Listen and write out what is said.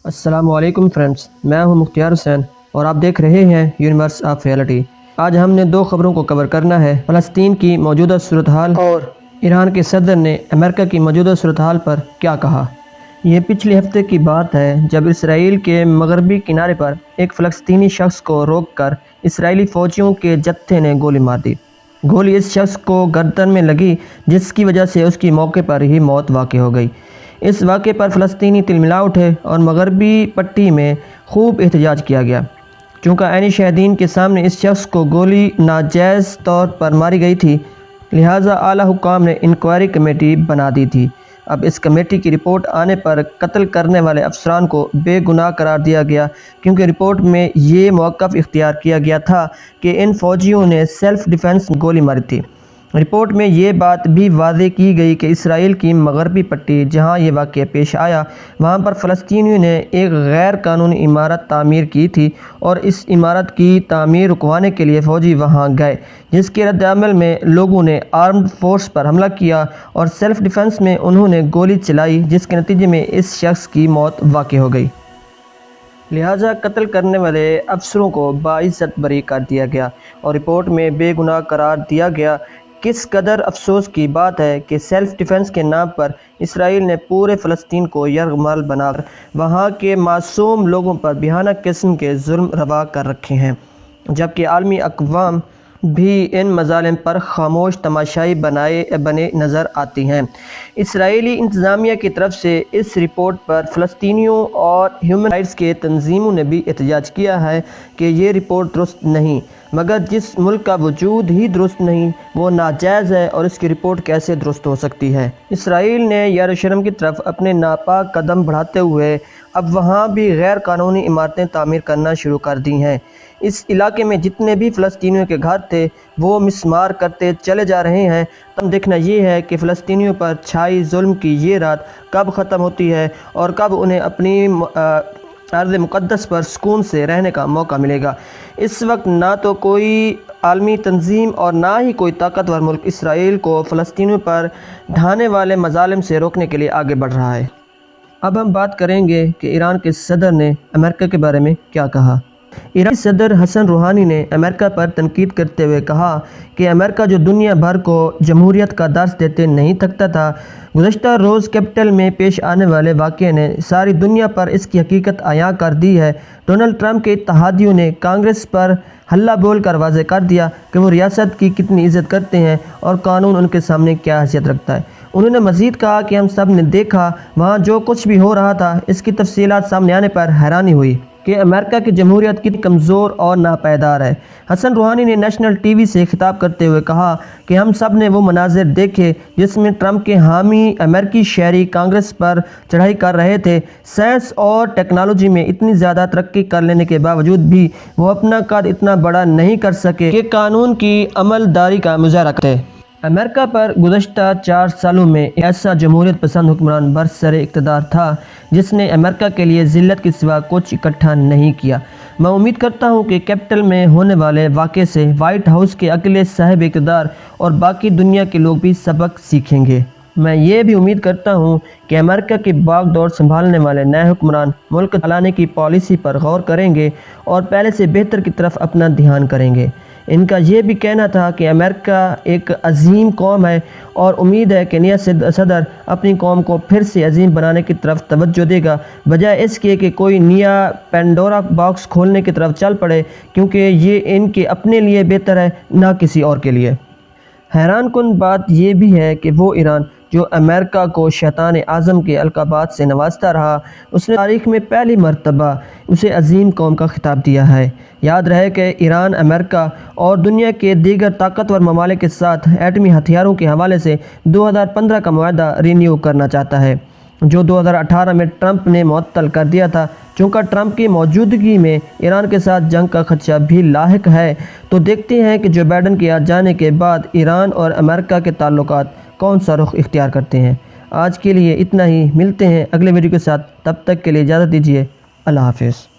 السلام علیکم فرینڈز، میں ہوں مختار حسین اور آپ دیکھ رہے ہیں یونیورس آف ریئلٹی۔ آج ہم نے دو خبروں کو کور کرنا ہے، فلسطین کی موجودہ صورتحال اور ایران کے صدر نے امریکہ کی موجودہ صورتحال پر کیا کہا۔ یہ پچھلے ہفتے کی بات ہے جب اسرائیل کے مغربی کنارے پر ایک فلسطینی شخص کو روک کر اسرائیلی فوجیوں کے جتھے نے گولی مار دی۔ گولی اس شخص کو گردن میں لگی جس کی وجہ سے اس کی موقع پر ہی موت واقع ہو گئی۔ اس واقعے پر فلسطینی تلملا اٹھے اور مغربی پٹی میں خوب احتجاج کیا گیا۔ چونکہ عینی شاہدین کے سامنے اس شخص کو گولی ناجائز طور پر ماری گئی تھی، لہٰذا اعلیٰ حکام نے انکوائری کمیٹی بنا دی تھی۔ اب اس کمیٹی کی رپورٹ آنے پر قتل کرنے والے افسران کو بے گناہ قرار دیا گیا، کیونکہ رپورٹ میں یہ موقف اختیار کیا گیا تھا کہ ان فوجیوں نے سیلف ڈیفنس میں گولی ماری تھی۔ رپورٹ میں یہ بات بھی واضح کی گئی کہ اسرائیل کی مغربی پٹی جہاں یہ واقعہ پیش آیا وہاں پر فلسطینیوں نے ایک غیر قانونی عمارت تعمیر کی تھی اور اس عمارت کی تعمیر رکوانے کے لیے فوجی وہاں گئے، جس کے رد عمل میں لوگوں نے آرمڈ فورس پر حملہ کیا اور سیلف ڈیفنس میں انہوں نے گولی چلائی، جس کے نتیجے میں اس شخص کی موت واقع ہو گئی۔ لہٰذا قتل کرنے والے افسروں کو باعزت بری کر دیا گیا اور رپورٹ میں بے گناہ قرار دیا گیا۔ کس قدر افسوس کی بات ہے کہ سیلف ڈیفنس کے نام پر اسرائیل نے پورے فلسطین کو یرغمال بنا کر وہاں کے معصوم لوگوں پر بھیانک قسم کے ظلم روا کر رکھے ہیں، جبکہ عالمی اقوام بھی ان مظالم پر خاموش تماشائی بنے نظر آتی ہیں۔ اسرائیلی انتظامیہ کی طرف سے اس رپورٹ پر فلسطینیوں اور ہیومن رائٹس کے تنظیموں نے بھی احتجاج کیا ہے کہ یہ رپورٹ درست نہیں، مگر جس ملک کا وجود ہی درست نہیں وہ ناجائز ہے اور اس کی رپورٹ کیسے درست ہو سکتی ہے۔ اسرائیل نے یروشلم کی طرف اپنے ناپاک قدم بڑھاتے ہوئے اب وہاں بھی غیر قانونی عمارتیں تعمیر کرنا شروع کر دی ہیں۔ اس علاقے میں جتنے بھی فلسطینیوں کے گھر تھے وہ مسمار کرتے چلے جا رہے ہیں۔ تب دیکھنا یہ ہے کہ فلسطینیوں پر چھائی ظلم کی یہ رات کب ختم ہوتی ہے اور کب انہیں اپنی ارض مقدس پر سکون سے رہنے کا موقع ملے گا۔ اس وقت نہ تو کوئی عالمی تنظیم اور نہ ہی کوئی طاقتور ملک اسرائیل کو فلسطینیوں پر ڈھانے والے مظالم سے روکنے کے لیے آگے بڑھ رہا ہے۔ اب ہم بات کریں گے کہ ایران کے صدر نے امریکہ کے بارے میں کیا کہا۔ ایرانی صدر حسن روحانی نے امریکہ پر تنقید کرتے ہوئے کہا کہ امریکہ جو دنیا بھر کو جمہوریت کا درس دیتے نہیں تھکتا تھا، گزشتہ روز کیپٹل میں پیش آنے والے واقعے نے ساری دنیا پر اس کی حقیقت عیاں کر دی ہے۔ ڈونلڈ ٹرمپ کے اتحادیوں نے کانگریس پر ہلہ بول کر واضح کر دیا کہ وہ ریاست کی کتنی عزت کرتے ہیں اور قانون ان کے سامنے کیا حیثیت رکھتا ہے۔ انہوں نے مزید کہا کہ ہم سب نے دیکھا وہاں جو کچھ بھی ہو رہا تھا، اس کی تفصیلات سامنے آنے پر حیرانی ہوئی کہ امریکہ کی جمہوریت کتنی کمزور اور ناپائیدار ہے۔ حسن روحانی نے نیشنل ٹی وی سے خطاب کرتے ہوئے کہا کہ ہم سب نے وہ مناظر دیکھے جس میں ٹرمپ کے حامی امریکی شہری کانگریس پر چڑھائی کر رہے تھے۔ سائنس اور ٹیکنالوجی میں اتنی زیادہ ترقی کر لینے کے باوجود بھی وہ اپنا قد اتنا بڑا نہیں کر سکے کہ قانون کی عملداری کا مظاہرہ کرتے۔ امریکہ پر گزشتہ 4 سالوں میں ایسا جمہوریت پسند حکمران برسر اقتدار تھا جس نے امریکہ کے لیے ذلت کے سوا کچھ اکٹھا نہیں کیا۔ میں امید کرتا ہوں کہ کیپٹل میں ہونے والے واقعے سے وائٹ ہاؤس کے اگلے صاحب اقتدار اور باقی دنیا کے لوگ بھی سبق سیکھیں گے۔ میں یہ بھی امید کرتا ہوں کہ امریکہ کی باغ ڈور سنبھالنے والے نئے حکمران ملک چلانے کی پالیسی پر غور کریں گے اور پہلے سے بہتر کی طرف اپنا دھیان کریں گے۔ ان کا یہ بھی کہنا تھا کہ امریکہ ایک عظیم قوم ہے اور امید ہے کہ نیا صدر اپنی قوم کو پھر سے عظیم بنانے کی طرف توجہ دے گا، بجائے اس کے کہ کوئی نیا پینڈورا باکس کھولنے کی طرف چل پڑے، کیونکہ یہ ان کے اپنے لیے بہتر ہے نہ کسی اور کے لیے۔ حیران کن بات یہ بھی ہے کہ وہ ایران جو امریکہ کو شیطان اعظم کے القابات سے نوازتا رہا، اس نے تاریخ میں پہلی مرتبہ اسے عظیم قوم کا خطاب دیا ہے۔ یاد رہے کہ ایران امریکہ اور دنیا کے دیگر طاقتور ممالک کے ساتھ ایٹمی ہتھیاروں کے حوالے سے 2015 کا معاہدہ رینیو کرنا چاہتا ہے، جو 2018 میں ٹرمپ نے معطل کر دیا تھا۔ چونکہ ٹرمپ کی موجودگی میں ایران کے ساتھ جنگ کا خدشہ بھی لاحق ہے، تو دیکھتے ہیں کہ جو بائیڈن کے آ جانے کے بعد ایران اور امریکہ کے تعلقات کون سا رخ اختیار کرتے ہیں۔ آج کے لیے اتنا ہی، ملتے ہیں اگلے ویڈیو کے ساتھ، تب تک کے لیے اجازت دیجیے۔ اللہ حافظ۔